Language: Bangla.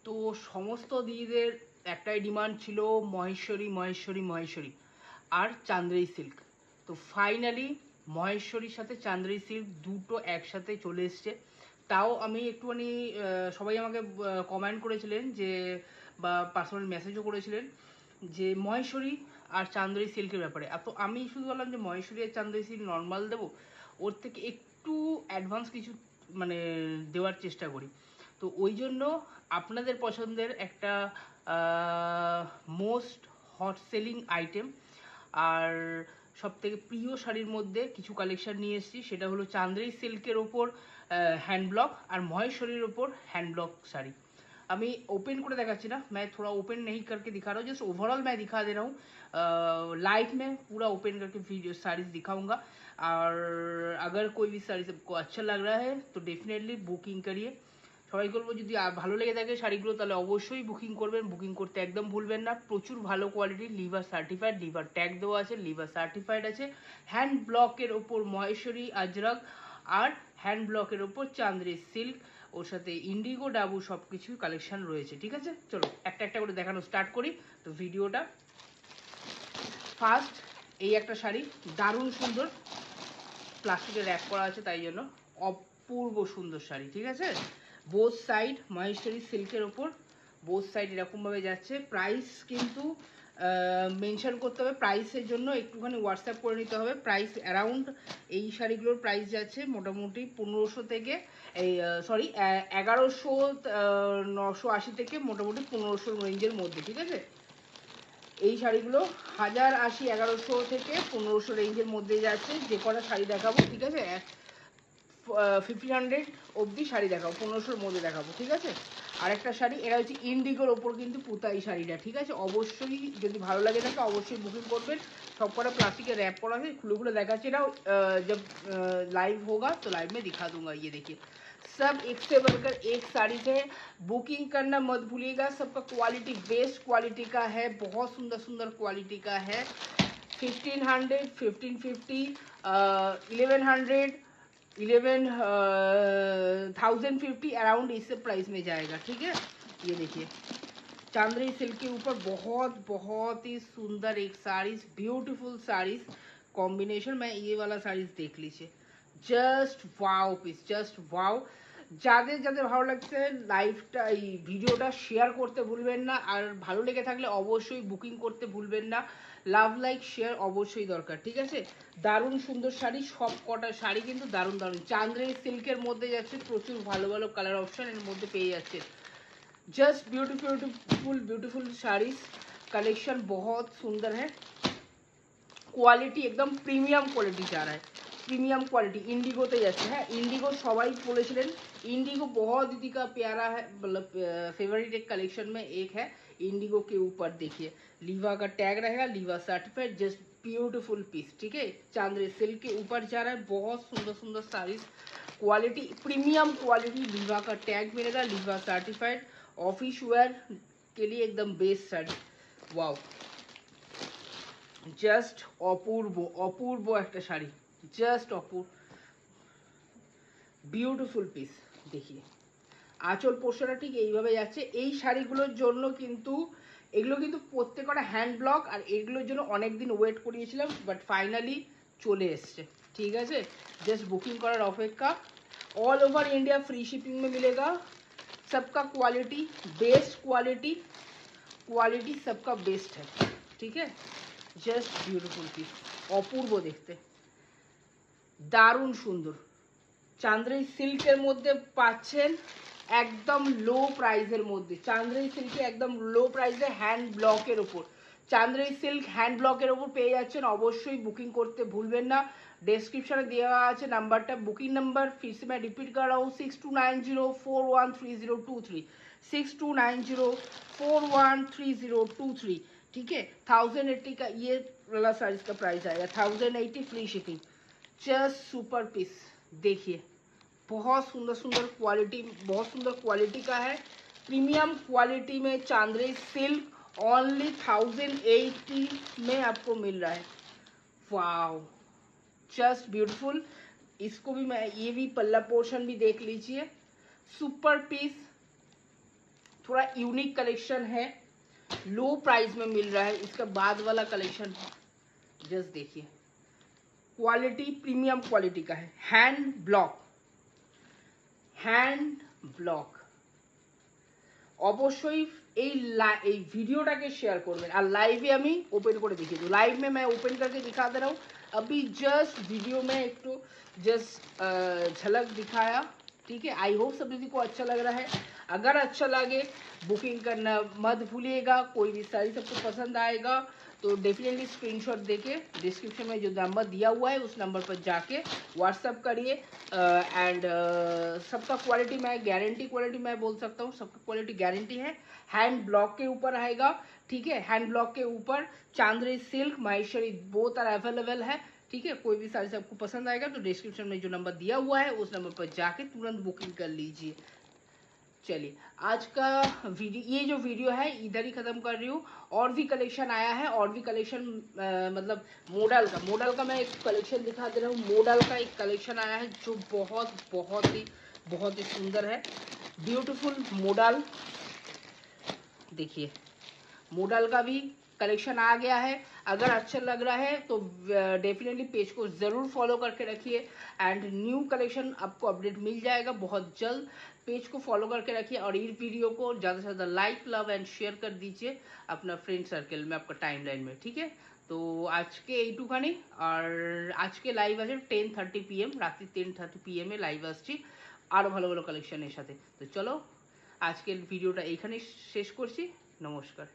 তো সমস্ত দিদিদের একটাই ডিমান্ড ছিল মহেশ্বরী মহেশ্বরী মহেশ্বরী আর চান্দ্রেই সিল্ক। তো ফাইনালি মহেশ্বরীর সাথে চান্দ্রেই সিল্ক দুটো একসাথে চলে এসছে। তাও আমি একটুখানি সবাই আমাকে কমেন্ট করেছিলেন যে বা পার্সোনাল মেসেজও করেছিলেন যে মহেশ্বরী আর চান্দ্রেই সিল্কের ব্যাপারে। তো আমি শুধু বললাম যে মহেশ্বরী আর চান্দ্রেই সিল্ক নর্মাল দেবো, ওর থেকে একটু অ্যাডভান্স কিছু মানে দেওয়ার চেষ্টা করি। তো ওই জন্য আপনাদের পছন্দের একটা মোস্ট হট সেলিং আইটেম আর সবথেকে প্রিয় শাড়ির মধ্যে কিছু কালেকশন নিয়ে এসেছি। সেটা হলো চান্দ্রেই সিল্কের ওপর हैंड ब्लॉक और महेश्वरीर ऊपर हैंड ब्लॉक साड़ी। अभी ओपन कर दिखाची ना, मैं थोड़ा ओपन नहीं करके दिखा रहा हूँ, जस्ट ओवरऑल मैं दिखा दे रहा हूँ। लाइव में पूरा ओपन करके वीडियो साड़ीज दिखाऊंगा। और अगर कोई भी साड़ी सबको अच्छा लग रहा है तो डेफिनेटली बुकिंग करिए। সবাই বলবো যদি ভালো লেগে থাকে শাড়িগুলো তাহলে অবশ্যই বুকিং করবেন। বুকিং করতে একদম ভুলবেন না। প্রচুর ভালো কোয়ালিটির, লিভার সার্টিফাইড, লিভার ট্যাগ দেওয়া আছে, লিভার সার্টিফাইড আছে। হ্যান্ড ব্লকের ওপর মহেশ্বরী আজরাক আর হ্যান্ড ব্লকের ওপর চান্দ্রি সিল্ক, ওর সাথে ইন্ডিগো ডাবু সব কিছু কালেকশন রয়েছে। ঠিক আছে, চলো একটা একটা করে দেখানো স্টার্ট করি। তো ভিডিওটা ফার্স্ট এই একটা শাড়ি, দারুণ সুন্দর, প্লাস্টিকের র্যাপ করা আছে তাই জন্য অপূর্ব সুন্দর শাড়ি। ঠিক আছে, বোথ সাইড মহেশ্বরী সিল্কের ওপর বোথ সাইড এরকমভাবে যাচ্ছে। প্রাইস কিন্তু মেনশন করতে হবে, প্রাইসের জন্য একটুখানি হোয়াটসঅ্যাপ করে নিতে হবে। প্রাইস অ্যারাউন্ড এই শাড়িগুলোর প্রাইস যাচ্ছে মোটামুটি 1500 থেকে এই 1100-980 থেকে মোটামুটি 1500 রেঞ্জের মধ্যে। ঠিক আছে, এই শাড়িগুলো 1080, 1100 থেকে 1500 রেঞ্জের মধ্যে যাচ্ছে। যে কটা শাড়ি দেখাবো, ঠিক আছে, 1500 অবধি শাড়ি দেখাবো, 1500-র মধ্যে দেখাবো। ঠিক আছে, আরেকটা শাড়ি, এটা হচ্ছে ইন্ডিগোর ওপর কিন্তু পুতা এই শাড়িটা। ঠিক আছে, অবশ্যই যদি ভালো লাগে থাকে অবশ্যই বুকিং করবেন। সব কটা প্লাস্টিকের র্যাপ করা আছে, খুলে খুলে দেখাচ্ছি। এটাও जब लाइव होगा तो लाइव में दिखा दूंगा। ये देखिए सब एक से बढ़कर एक साड़ी है, बुकिंग करना मत भूलिएगा। सबका क्वालिटी बेस्ट क्वालिटी का है, बहुत सुंदर सुंदर क्वालिटी का है। 1500, 1550, 1100, 11,050 अराउंड इस प्राइस में जाएगा। ठीक है, ये देखिए चांदनी सिल्क के ऊपर बहुत बहुत ही सुंदर एक साड़ीज, ब्यूटीफुल साड़ीज कॉम्बिनेशन। मैं ये वाला साड़ीज देख लीजिए, just wow piece, just wow. যাদের যাদের ভালো লাগছে লাইভটা এই ভিডিওটা শেয়ার করতে ভুলবেন না। আর ভালো লেগে থাকলে অবশ্যই বুকিং করতে ভুলবেন না। লাভ লাইক শেয়ার অবশ্যই দরকার। ঠিক আছে, দারুণ সুন্দর শাড়ি, সব কটা শাড়ি কিন্তু দারুণ দারুণ। চান্দ্রি সিল্কের মধ্যে যাচ্ছে, প্রচুর ভালো ভালো কালার অপশন এর মধ্যে পেয়ে যাচ্ছে। Just beautiful beautiful beautiful saris collection बहुत सुंदर है। क्वालिटी एकदम प्रीमियम क्वालिटी जा रहा है, प्रीमियम क्वालिटी। इंडिगोते जाচ্ছে, হ্যাঁ इंडिगो সবাই বলেছিলেন। इंडिगो बहुत दीदी का प्यारा है, मतलब फेवरेट एक कलेक्शन में एक है। इंडिगो के ऊपर देखिए लीवा का टैग रहेगा, लीवा सर्टिफाइड, जस्ट ब्यूटीफुल पीस। ठीक है, चांदनी सिल्क के ऊपर जा रहा है, बहुत सुंदर सुंदर साड़ीज, क्वालिटी प्रीमियम क्वालिटी, लीवा का टैग मिलेगा, लीवा सर्टिफाइड, ऑफिस वेयर के लिए एकदम बेस्ट साड़ी। वाओ, জাস্ট অপূর্ব অপূর্ব একটা শাড়ি, জাস্ট অপূর্ব বিউটিফুল পিস। দেখিয়ে আঁচল পোর্শনটা ঠিক এইভাবে যাচ্ছে। এই শাড়িগুলোর জন্য কিন্তু এগুলো কিন্তু প্রত্যেকটা হ্যান্ড ব্লক, আর এগুলোর জন্য অনেক দিন ওয়েট করিয়েছিলাম, বাট ফাইনালি চলে এসছে। ঠিক আছে, জাস্ট বুকিং করার অপেক্ষা। All over India free shipping में मिलेगा। सबका क्वालिटी बेस्ट, क्वालिटी क्वालिटी सबका बेस्ट है। ठीक है, জাস্ট বিউটিফুল পিস, অপূর্ব দেখতে, দারুণ সুন্দর। চান্দ্রি সিল্কের মধ্যে পাচ্ছেন একদম লো প্রাইসের মধ্যে। চান্দ্রি সিল্কে একদম লো প্রাইসে হ্যান্ড ব্লকের ওপর, চান্দ্রি সিল্ক হ্যান্ড ব্লকের ওপর পেয়ে যাচ্ছেন। অবশ্যই বুকিং করতে ভুলবেন না। डिस्क्रिप्शन দেওয়া আছে নাম্বারটা, বুকিং নাম্বার फिर से मैं रिपीट कर रहा हूँ 6290413023, 6290413023। ठीक है, 1080 का ये वाला साइज का प्राइस आएगा, 1080 free shipping. Just super piece देखिए, बहुत सुंदर सुंदर क्वालिटी, बहुत सुंदर क्वालिटी का है, प्रीमियम क्वालिटी में चांदनी सिल्क ओनली 1080 में आपको मिल रहा है। Wow, just beautiful. इसको भी मैं, ये भी पल्ला पोर्शन भी देख लीजिए, सुपर पीस। थोड़ा यूनिक कलेक्शन है, लो प्राइस में मिल रहा है। इसका बाद वाला कलेक्शन जस्ट देखिए, क्वालिटी प्रीमियम क्वालिटी का है, हैंड ब्लॉक অবশ্যই এই ভিডিওটাকে শেয়ার করবেন। আর লাইভে আমি ওপেন করে দেখিয়ে दूँ, लाइव में मैं ओपन करके दिखा दे रहा हूँ। अभी जस्ट वीडियो में एक तो जस्ट झलक दिखाया, ठीक है। आई होप सभी को अच्छा लग रहा है। अगर अच्छा लगे बुकिंग करना मत भूलिएगा। कोई भी साड़ी सबको पसंद आएगा तो डेफिनेटली स्क्रीनशॉट देके डिस्क्रिप्शन में जो नंबर दिया हुआ है उस नंबर पर जाके व्हाट्सअप करिए। एंड सबका क्वालिटी मैं गारंटी क्वालिटी मैं बोल सकता हूँ, सबका क्वालिटी गारंटी है। हैंड ब्लॉक के ऊपर आएगा, ठीक है। हैंड ब्लॉक के ऊपर Chandni silk Maheshwari both are available है, ठीक है। कोई भी साड़ी सबको पसंद आएगा तो डिस्क्रिप्शन में जो नंबर दिया हुआ है उस नंबर पर जाके तुरंत बुकिंग कर लीजिए। चलिए आज का वीडियो, ये जो वीडियो है इधर ही ख़त्म कर रही हूँ। और भी कलेक्शन आया है, और भी कलेक्शन मतलब मॉडल का मैं एक कलेक्शन दिखा दे रहा हूँ। मॉडल का एक कलेक्शन आया है जो बहुत ही सुंदर है, ब्यूटीफुल मॉडल। देखिए मॉडल का भी कलेक्शन आ गया है। अगर अच्छा लग रहा है तो डेफिनेटली पेज को ज़रूर फॉलो करके रखिए। एंड न्यू कलेक्शन आपको अपडेट मिल जाएगा बहुत जल्द। पेज को फॉलो करके रखिए और इस वीडियो को ज़्यादा से ज़्यादा लाइक लव एंड शेयर कर दीजिए अपना फ्रेंड सर्कल में, आपका टाइमलाइन में, ठीक है। तो आज के এইটুখানি আর আজকে লাইভ আছে 10:30 PM, রাত্রি 10:30 PM এ লাইভ আসছি আরও ভালো ভালো কালেকশনের সাথে। তো চলো আজকের ভিডিওটা এইখানেই শেষ করছি। নমস্কার।